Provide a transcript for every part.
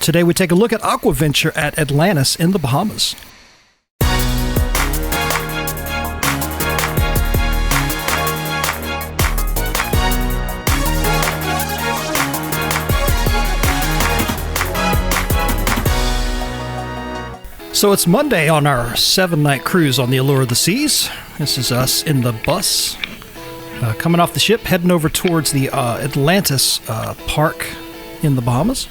Today we take a look at Aquaventure at Atlantis in the Bahamas. So it's Monday on our 7-night cruise on the Allure of the Seas. This is us in the bus, coming off the ship, heading over towards the Atlantis park in the Bahamas.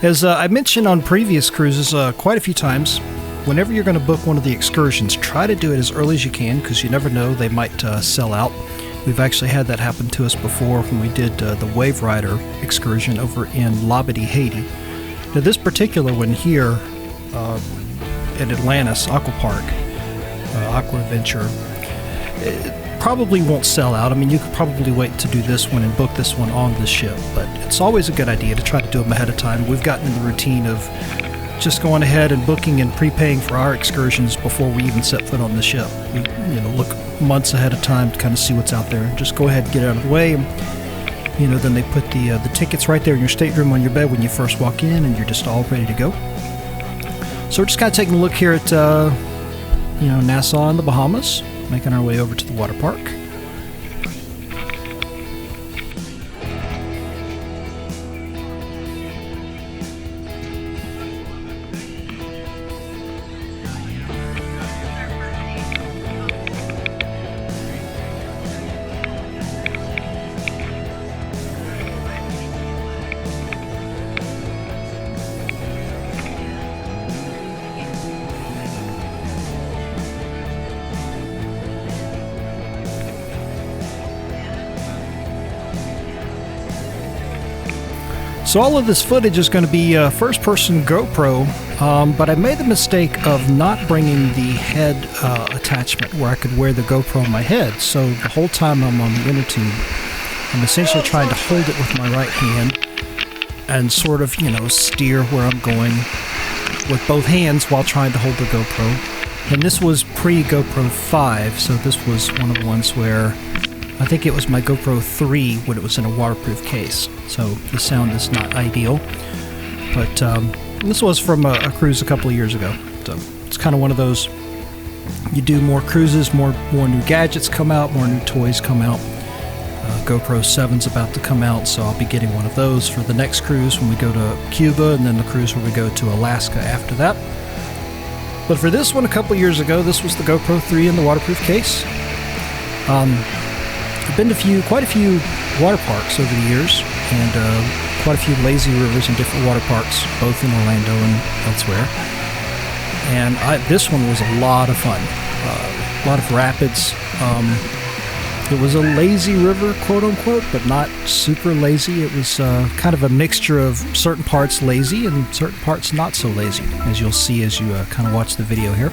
As I mentioned on previous cruises quite a few times, whenever you're going to book one of the excursions, try to do it as early as you can, because you never know, they might sell out. We've actually had that happen to us before when we did the Wave Rider excursion over in Labadee, Haiti. Now this particular one here, at Atlantis Aqua Park, Aquaventure, it probably won't sell out. I mean, you could probably wait to do this one and book this one on the ship, but it's always a good idea to try to do them ahead of time. We've gotten in the routine of just going ahead and booking and prepaying for our excursions before we even set foot on the ship. We, look months ahead of time to kind of see what's out there. Just go ahead and get it out of the way. Then they put the tickets right there in your stateroom on your bed when you first walk in, and you're just all ready to go. So we're just kind of taking a look here at, Nassau in the Bahamas, making our way over to the water park. So all of this footage is going to be first-person GoPro, but I made the mistake of not bringing the head attachment where I could wear the GoPro on my head. So the whole time I'm on the inner tube, I'm essentially trying to hold it with my right hand and sort of, steer where I'm going with both hands while trying to hold the GoPro. And this was pre-GoPro 5, so this was one of the ones where I think it was my GoPro 3 when it was in a waterproof case, so the sound is not ideal. But this was from a cruise a couple of years ago, so it's kind of one of those, you do more cruises, more new gadgets come out, more new toys come out. GoPro 7's about to come out, so I'll be getting one of those for the next cruise when we go to Cuba, and then the cruise where we go to Alaska after that. But for this one, a couple of years ago, this was the GoPro 3 in the waterproof case. I've been to quite a few water parks over the years, and quite a few lazy rivers in different water parks, both in Orlando and elsewhere. And this one was a lot of fun. A lot of rapids. It was a lazy river, quote unquote, but not super lazy. It was kind of a mixture of certain parts lazy and certain parts not so lazy, as you'll see as you kind of watch the video here.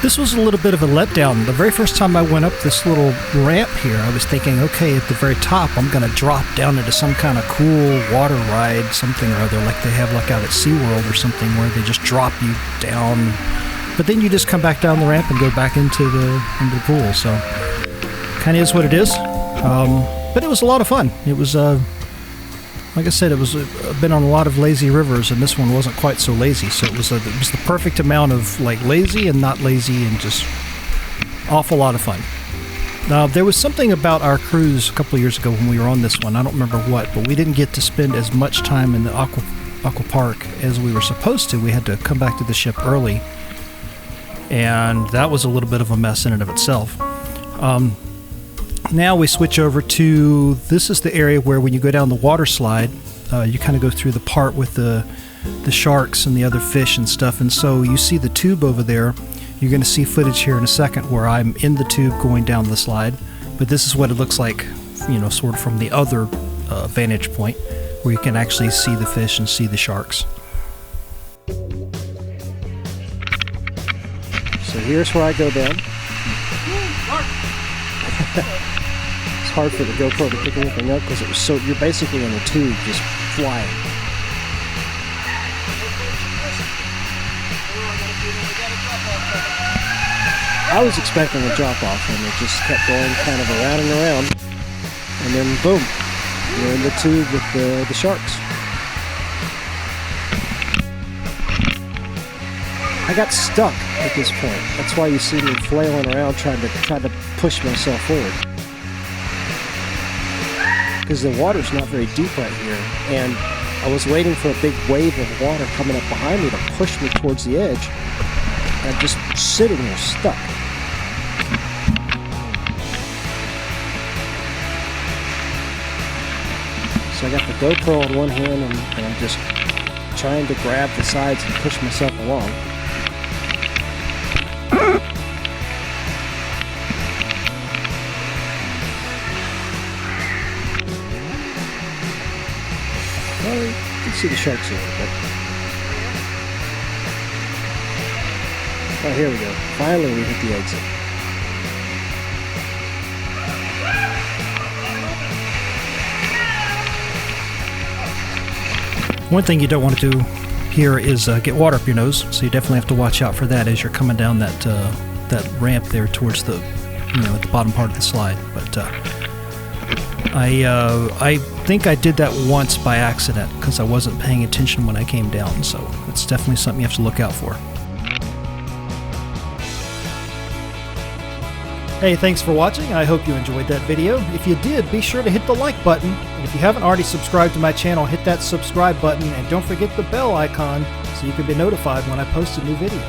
This was a little bit of a letdown. The very first time I went up this little ramp here, I was thinking, okay, at the very top, I'm going to drop down into some kind of cool water ride, something or other, like they have like out at SeaWorld or something, where they just drop you down. But then you just come back down the ramp and go back into the pool. So, kind of is what it is. But it was a lot of fun. It was, like I said, I've been on a lot of lazy rivers, and this one wasn't quite so lazy. So it was the perfect amount of like lazy and not lazy, and just awful lot of fun. There was something about our cruise a couple of years ago when we were on this one. I don't remember what, but we didn't get to spend as much time in the aqua park as we were supposed to. We had to come back to the ship early, and that was a little bit of a mess in and of itself. Now we switch over to, this is the area where when you go down the water slide, you kind of go through the part with the sharks and the other fish and stuff. And so you see the tube over there. You're going to see footage here in a second where I'm in the tube going down the slide. But this is what it looks like, you know, sort of from the other vantage point, where you can actually see the fish and see the sharks. So here's where I go down. It's hard for the GoPro to pick anything up because it was so, you're basically in a tube just flying. I was expecting a drop off, and it just kept going kind of around and around, and then boom, you're in the tube with the sharks. I got stuck at this point. That's why you see me flailing around trying to push myself forward. Because the water's not very deep right here, and I was waiting for a big wave of water coming up behind me to push me towards the edge, and I'm just sitting there stuck. So I got the GoPro on one hand, and I'm just trying to grab the sides and push myself along. Well, you can see the sharks a little bit. Oh, here we go. Finally, we hit the exit. One thing you don't want to do here is get water up your nose, so you definitely have to watch out for that as you're coming down that ramp there towards the, you know, at the bottom part of the slide. But I think I did that once by accident because I wasn't paying attention when I came down, so it's definitely something you have to look out for. Hey, thanks for watching. I hope you enjoyed that video. If you did, be sure to hit the like button. And if you haven't already subscribed to my channel, hit that subscribe button, and don't forget the bell icon so you can be notified when I post a new video.